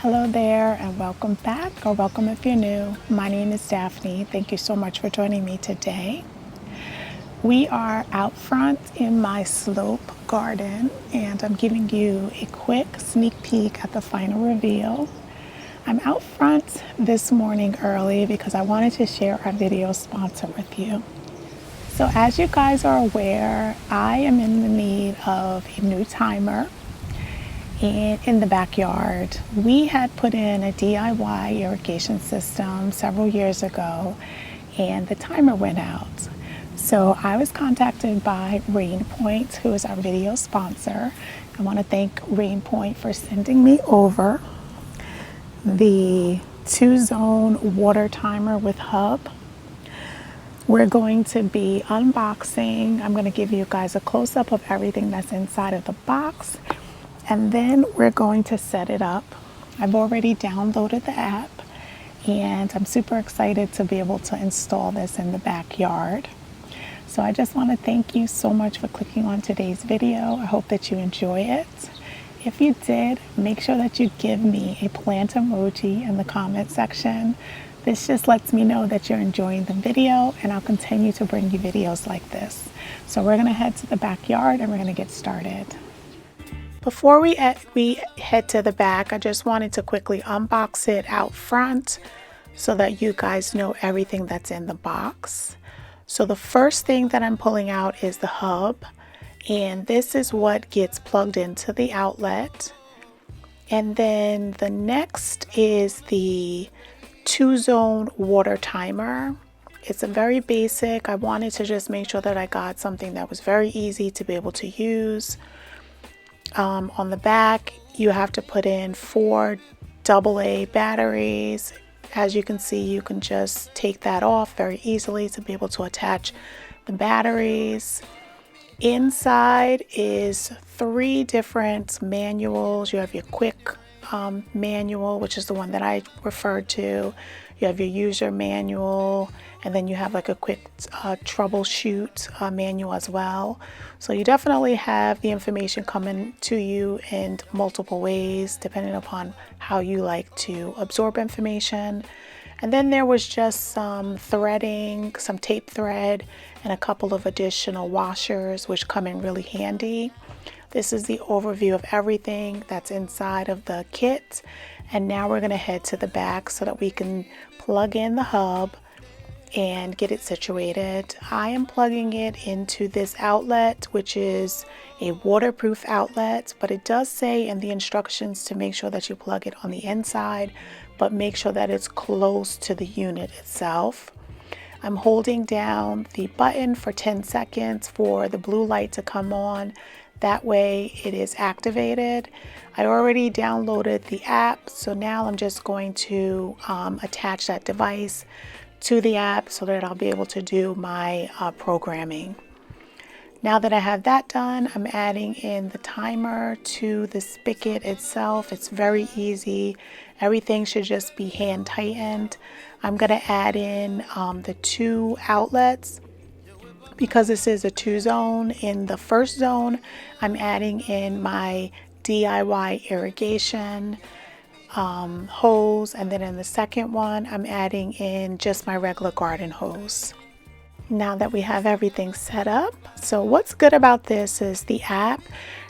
Hello there and welcome back, or welcome if you're new. My name is Daphne. Thank you so much for joining me today. We are out front in my slope garden and I'm giving you a quick sneak peek at the final reveal. I'm out front this morning early because I wanted to share our video sponsor with you. So as you guys are aware, I am in the need of a new timer. And in the backyard, we had put in a DIY irrigation system several years ago and the timer went out. So I was contacted by RainPoint, who is our video sponsor. I want to thank RainPoint for sending me over the 2-zone water timer with hub. We're going to be unboxing. I'm going to give you guys a close-up of everything that's inside of the box. And then we're going to set it up. I've already downloaded the app and I'm super excited to be able to install this in the backyard. So I just want to thank you so much for clicking on today's video. I hope that you enjoy it. If you did, make sure that you give me a plant emoji in the comment section. This just lets me know that you're enjoying the video and I'll continue to bring you videos like this. So we're going to head to the backyard and we're going to get started. Before we head to the back, I just wanted to quickly unbox it out front so that you guys know everything that's in the box. So the first thing that I'm pulling out is the hub, and this is what gets plugged into the outlet. And then the next is the 2-zone water timer. It's a very basic. I wanted to just make sure that I got something that was very easy to be able to use. On the back, you have to put in 4 AA batteries. As you can see, you can just take that off very easily to be able to attach the batteries. Inside is 3 different manuals. You have your quick manual, which is the one that I referred to. You have your user manual, and then you have like a quick troubleshoot manual as well. So you definitely have the information coming to you in multiple ways, depending upon how you like to absorb information. And then there was just some threading, some tape thread, and a couple of additional washers, which come in really handy. This is the overview of everything that's inside of the kit. And now we're going to head to the back so that we can plug in the hub and get it situated. I am plugging it into this outlet, which is a waterproof outlet, but it does say in the instructions to make sure that you plug it on the inside, but make sure that it's close to the unit itself. I'm holding down the button for 10 seconds for the blue light to come on. That way it is activated. I already downloaded the app, so now I'm just going to attach that device to the app so that I'll be able to do my programming. Now that I have that done, I'm adding in the timer to the spigot itself. It's very easy. Everything should just be hand tightened. I'm going to add in the 2 outlets. Because this is a 2-zone, in the first zone, I'm adding in my DIY irrigation hose, and then in the second one, I'm adding in just my regular garden hose. Now that we have everything set up, so what's good about this is the app.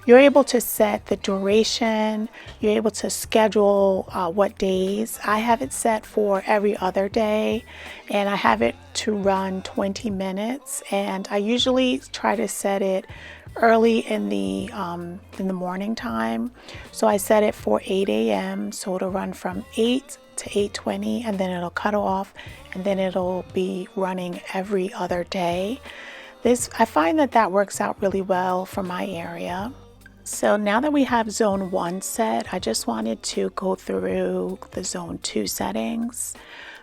You're able to set the duration, you're able to schedule what days. I have it set for every other day, and I have it to run 20 minutes, and I usually try to set it early in the morning time. So I set it for 8 a.m. so it'll run from 8 to 8:20, and then it'll cut off, and then it'll be running every other day. I find that works out really well for my area. So now that we have zone 1 set, I just wanted to go through the zone 2 settings.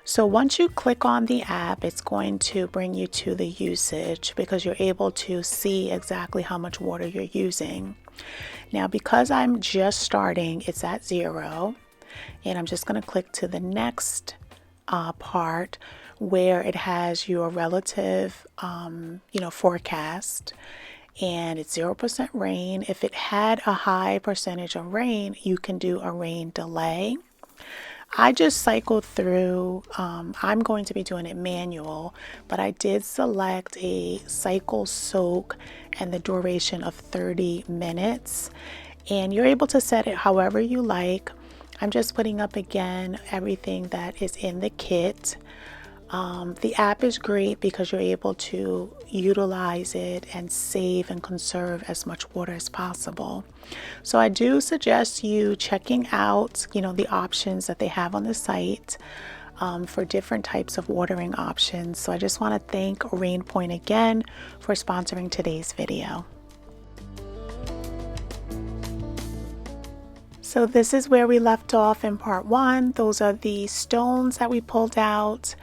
So once you click on the app, it's going to bring you to the usage because you're able to see exactly how much water you're using. Now, because I'm just starting, it's at 0, and I'm just going to click to the next part where it has your relative, forecast. And it's 0% rain. If it had a high percentage of rain, you can do a rain delay. I just cycled through, I'm going to be doing it manual, but I did select a cycle soak and the duration of 30 minutes. And you're able to set it however you like. I'm just putting up again everything that is in the kit. The app is great because you're able to utilize it and save and conserve as much water as possible. So I do suggest you checking out, the options that they have on the site for different types of watering options. So I just want to thank RainPoint again for sponsoring today's video. So this is where we left off in part one. Those are the stones that we pulled out.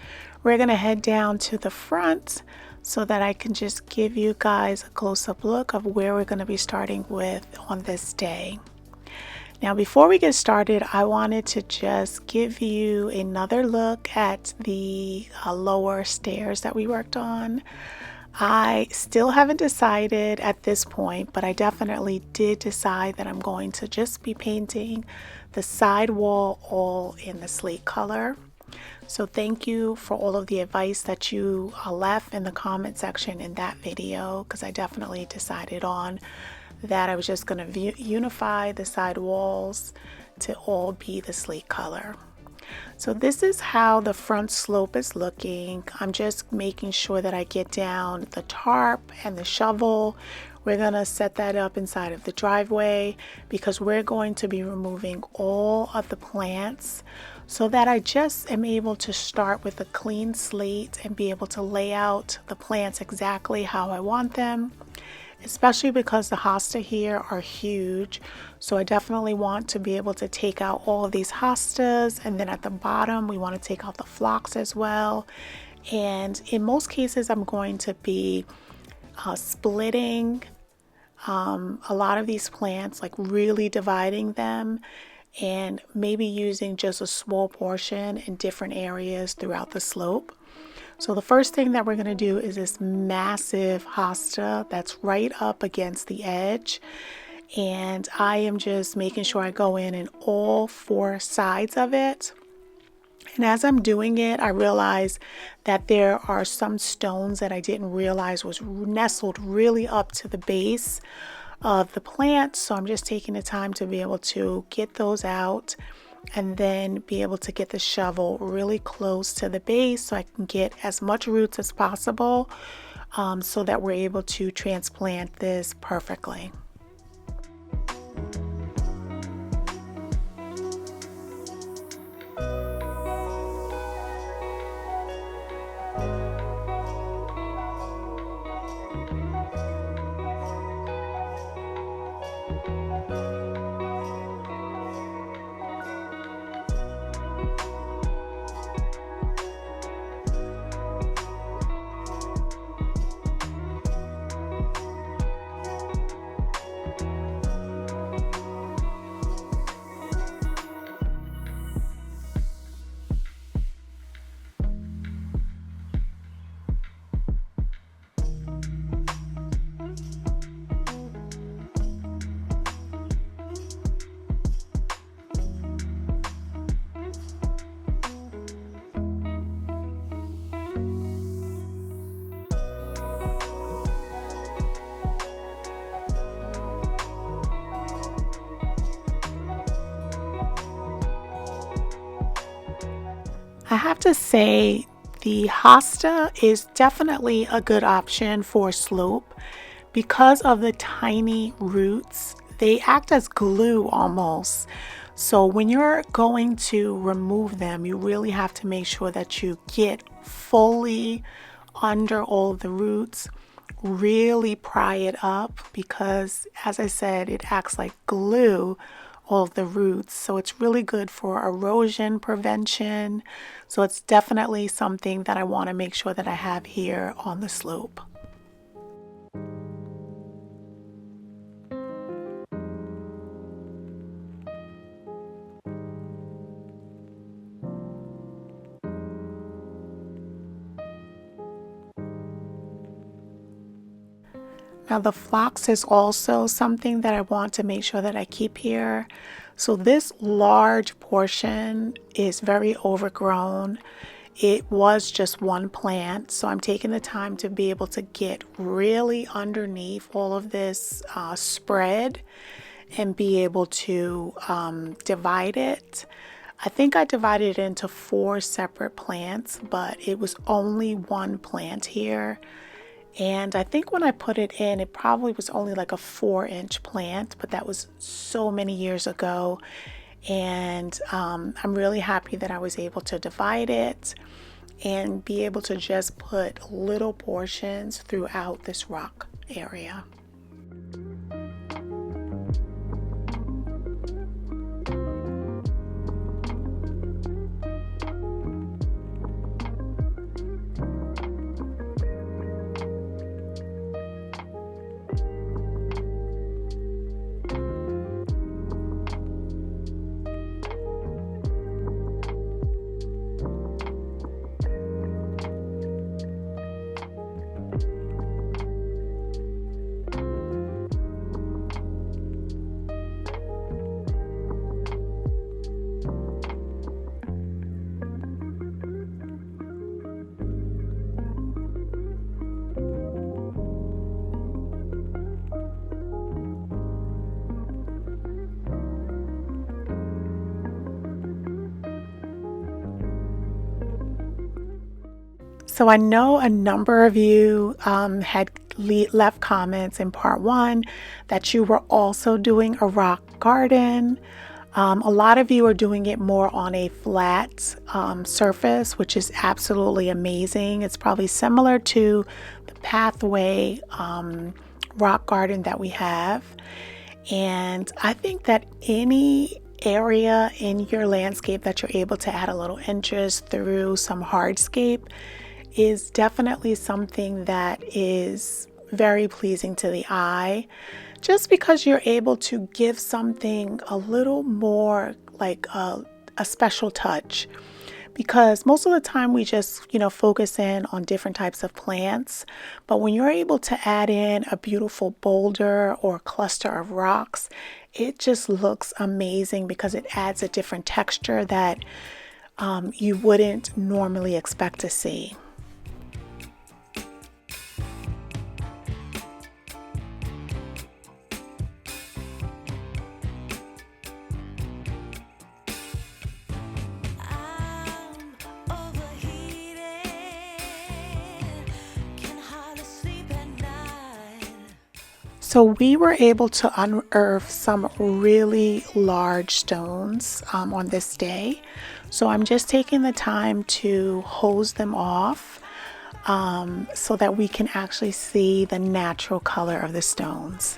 We're going to head down to the front so that I can just give you guys a close-up look of where we're going to be starting with on this day. Now, before we get started, I wanted to just give you another look at the lower stairs that we worked on. I still haven't decided at this point, but I definitely did decide that I'm going to just be painting the side wall all in the slate color. So thank you for all of the advice that you left in the comment section in that video, because I definitely decided on that I was just going to unify the side walls to all be the slate color. So this is how the front slope is looking. I'm just making sure that I get down the tarp and the shovel. We're going to set that up inside of the driveway because we're going to be removing all of the plants so that I just am able to start with a clean slate and be able to lay out the plants exactly how I want them, especially because the hosta here are huge. So I definitely want to be able to take out all of these hostas, and then at the bottom we want to take out the phlox as well. And in most cases I'm going to be splitting a lot of these plants, like really dividing them and maybe using just a small portion in different areas throughout the slope. So the first thing that we're going to do is this massive hosta that's right up against the edge. And I am just making sure I go in all four sides of it. And as I'm doing it, I realize that there are some stones that I didn't realize was nestled really up to the base of the plant. So I'm just taking the time to be able to get those out and then be able to get the shovel really close to the base so I can get as much roots as possible so that we're able to transplant this perfectly. I have to say the hosta is definitely a good option for slope because of the tiny roots. They act as glue almost. So when you're going to remove them, you really have to make sure that you get fully under all of the roots, really pry it up because, as I said, it acts like glue, all of the roots. So it's really good for erosion prevention. So it's definitely something that I want to make sure that I have here on the slope. Now the phlox is also something that I want to make sure that I keep here. So this large portion is very overgrown. It was just one plant, so I'm taking the time to be able to get really underneath all of this spread and be able to divide it. I think I divided it into 4 separate plants, but it was only one plant here. And I think when I put it in, it probably was only like a 4-inch plant, but that was so many years ago. And I'm really happy that I was able to divide it and be able to just put little portions throughout this rock area. So I know a number of you had left comments in part 1 that you were also doing a rock garden. A lot of you are doing it more on a flat surface, which is absolutely amazing. It's probably similar to the pathway rock garden that we have. And I think that any area in your landscape that you're able to add a little interest through some hardscape is definitely something that is very pleasing to the eye, just because you're able to give something a little more like a special touch. Because most of the time we just, focus in on different types of plants, but when you're able to add in a beautiful boulder or cluster of rocks, it just looks amazing because it adds a different texture that you wouldn't normally expect to see. So we were able to unearth some really large stones on this day. So I'm just taking the time to hose them off so that we can actually see the natural color of the stones.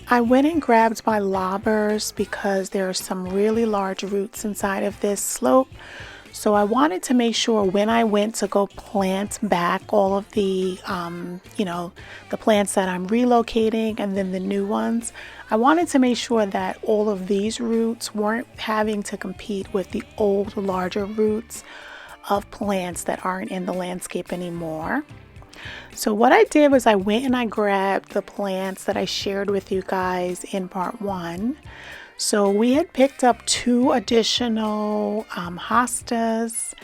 I went and grabbed my lobbers because there are some really large roots inside of this slope. So I wanted to make sure when I went to go plant back all of the, the plants that I'm relocating and then the new ones, I wanted to make sure that all of these roots weren't having to compete with the old larger roots of plants that aren't in the landscape anymore. So what I did was I went and I grabbed the plants that I shared with you guys in part 1. So we had picked up 2 additional hostas,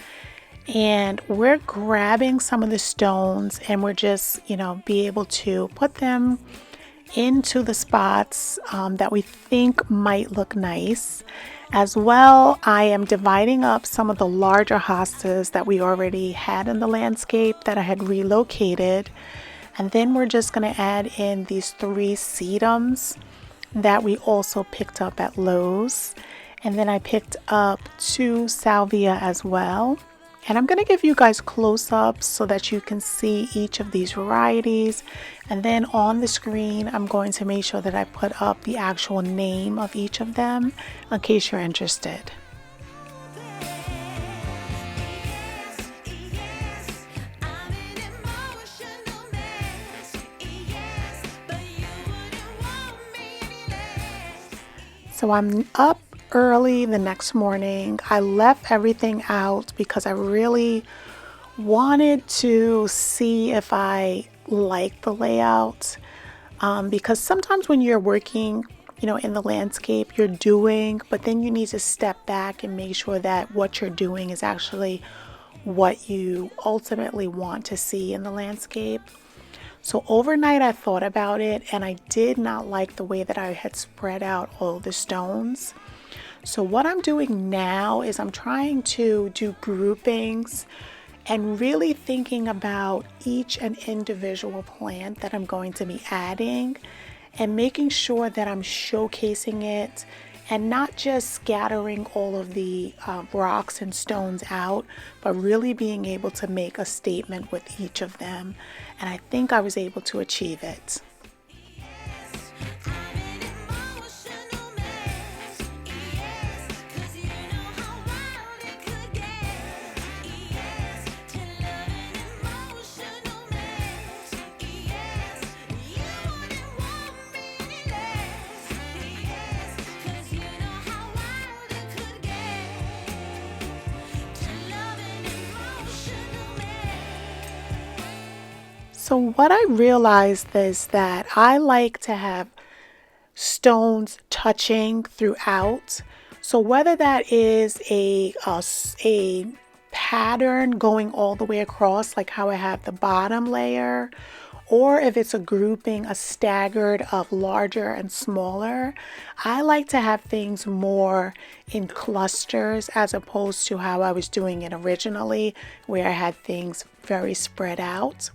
and we're grabbing some of the stones and we're just, be able to put them into the spots that we think might look nice. As well, I am dividing up some of the larger hostas that we already had in the landscape that I had relocated. And then we're just going to add in these 3 sedums that we also picked up at Lowe's. And then I picked up 2 salvia as well. And I'm going to give you guys close-ups so that you can see each of these varieties. And then on the screen, I'm going to make sure that I put up the actual name of each of them in case you're interested. So I'm up early the next morning. I left everything out because I really wanted to see if I like the layout. Because sometimes when you're working, in the landscape, you're doing, but then you need to step back and make sure that what you're doing is actually what you ultimately want to see in the landscape. So overnight I thought about it, and I did not like the way that I had spread out all the stones. So what I'm doing now is I'm trying to do groupings and really thinking about each and individual plant that I'm going to be adding and making sure that I'm showcasing it and not just scattering all of the rocks and stones out, but really being able to make a statement with each of them. And I think I was able to achieve it. So what I realized is that I like to have stones touching throughout. So whether that is a pattern going all the way across, like how I have the bottom layer, or if it's a grouping, a staggered of larger and smaller, I like to have things more in clusters as opposed to how I was doing it originally, where I had things very spread out.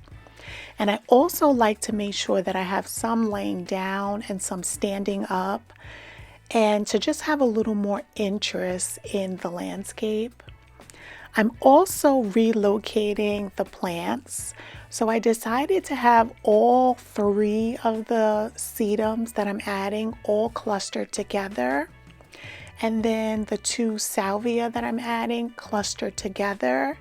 And I also like to make sure that I have some laying down and some standing up, and to just have a little more interest in the landscape. I'm also relocating the plants. So I decided to have all 3 of the sedums that I'm adding all clustered together. And then the 2 salvia that I'm adding clustered together.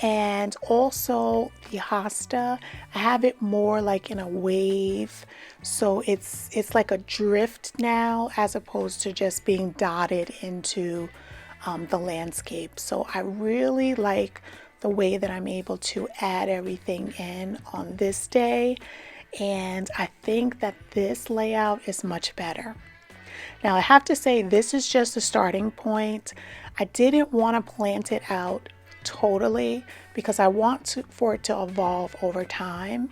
And also the hosta, I have it more like in a wave, so it's like a drift now as opposed to just being dotted into the landscape. So I really like the way that I'm able to add everything in on this day, and I think that this layout is much better. Now I have to say, this is just a starting point. I didn't want to plant it out totally because I want for it to evolve over time.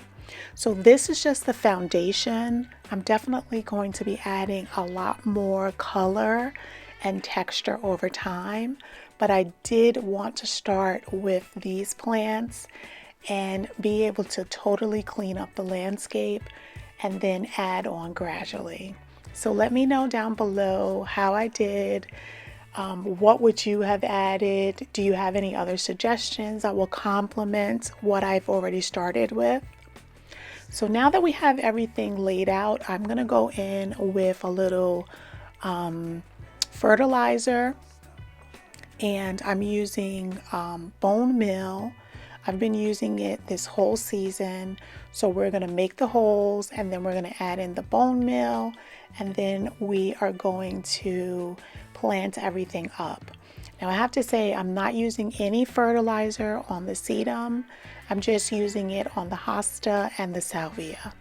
So this is just the foundation. I'm definitely going to be adding a lot more color and texture over time, but I did want to start with these plants and be able to totally clean up the landscape and then add on gradually. So let me know down below how I did. What would you have added? Do you have any other suggestions that will complement what I've already started with? So now that we have everything laid out, I'm going to go in with a little fertilizer, and I'm using bone meal. I've been using it this whole season. So we're going to make the holes, and then we're going to add in the bone meal, and then we are going to plant everything up. Now I have to say, I'm not using any fertilizer on the sedum. I'm just using it on the hosta and the salvia.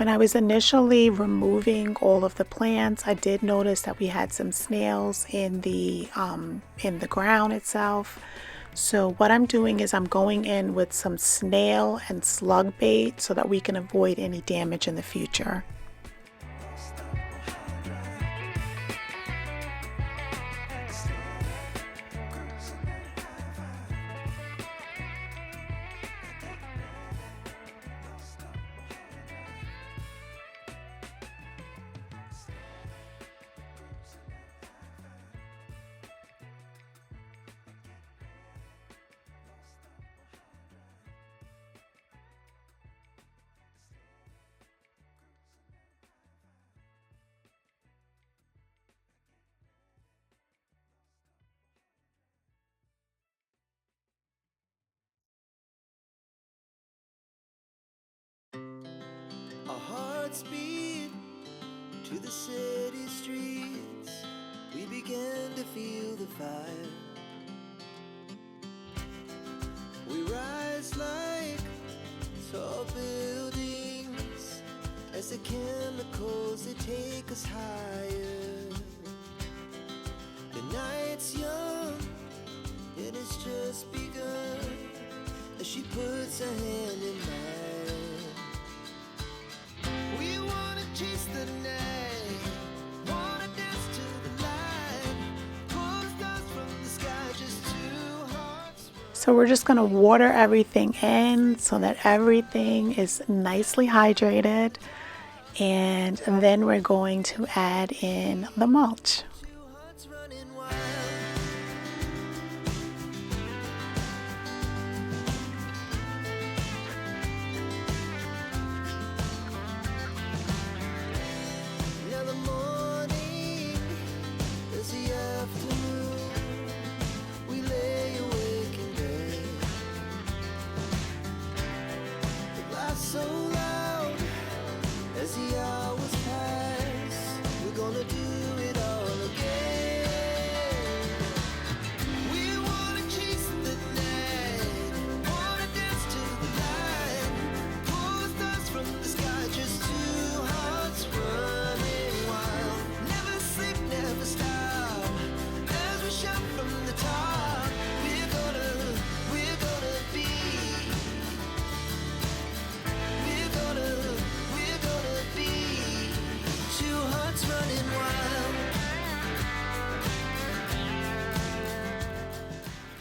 When I was initially removing all of the plants, I did notice that we had some snails in the ground itself. So what I'm doing is I'm going in with some snail and slug bait so that we can avoid any damage in the future. Our hearts beat to the city streets. We began to feel the fire. We rise like tall buildings as the chemicals, they take us higher. The night's young and it's just begun as she puts her hand in mine. We wanna chase the night, wanna dance to the light, pull stars from the sky, just two hearts. So we're just going to water everything in so that everything is nicely hydrated, and then we're going to add in the mulch. Two hearts running wild. Now the morning is the afternoon. We lay awake in bed. The laughs so loud as the hours pass. We're gonna do it all again. We wanna chase the night, wanna dance to the light, pull stars from the sky, just two hearts running wild. Never sleep, never stop, as we shout from the top. We're gonna be, we're gonna be two hearts running wild.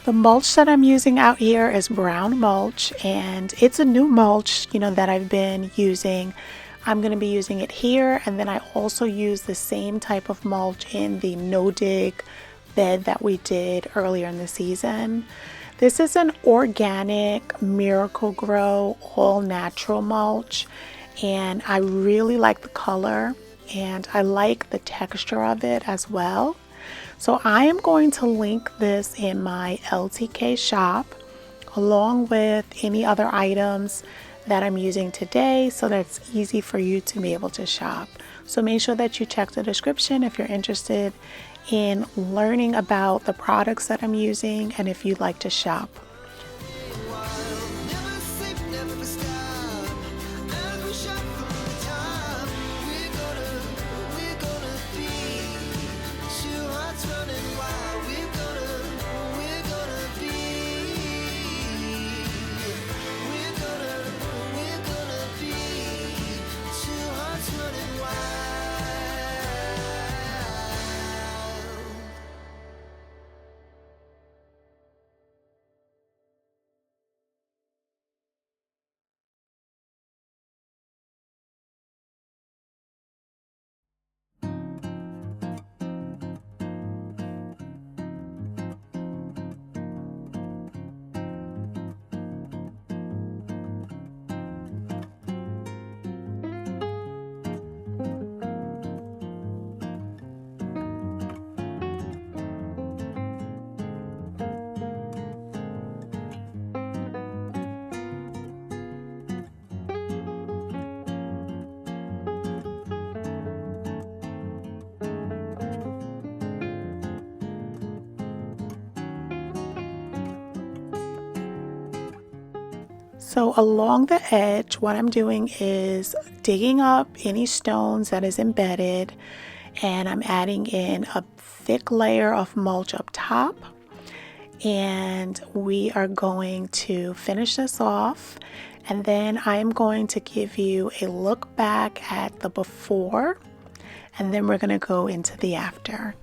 The mulch that I'm using out here is brown mulch, and it's a new mulch, that I've been using. I'm going to be using it here, and then I also use the same type of mulch in the no-dig bed that we did earlier in the season. This is an organic Miracle Grow all natural mulch, and I really like the color and I like the texture of it as well. So I am going to link this in my LTK shop along with any other items that I'm using today, so that it's easy for you to be able to shop. So make sure that you check the description if you're interested in learning about the products that I'm using and if you'd like to shop. Never sleep, never stop, as we shout from the top. We're gonna be two hearts running wild. We're gonna be, we're gonna be two hearts running wild. So along the edge, what I'm doing is digging up any stones that is embedded, and I'm adding in a thick layer of mulch up top. And we are going to finish this off, and then I am going to give you a look back at the before, and then we're going to go into the after.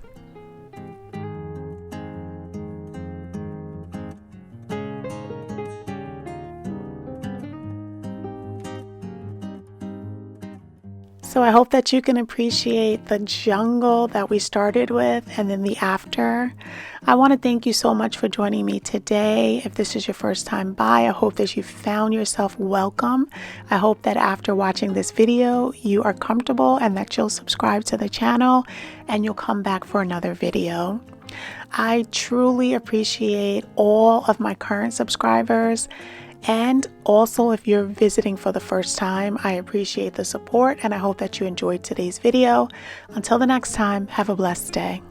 So I hope that you can appreciate the jungle that we started with and then the after. I want to thank you so much for joining me today. If this is your first time by, I hope that you found yourself welcome. I hope that after watching this video, you are comfortable and that you'll subscribe to the channel and you'll come back for another video. I truly appreciate all of my current subscribers. And also, if you're visiting for the first time, I appreciate the support and I hope that you enjoyed today's video. Until the next time, have a blessed day.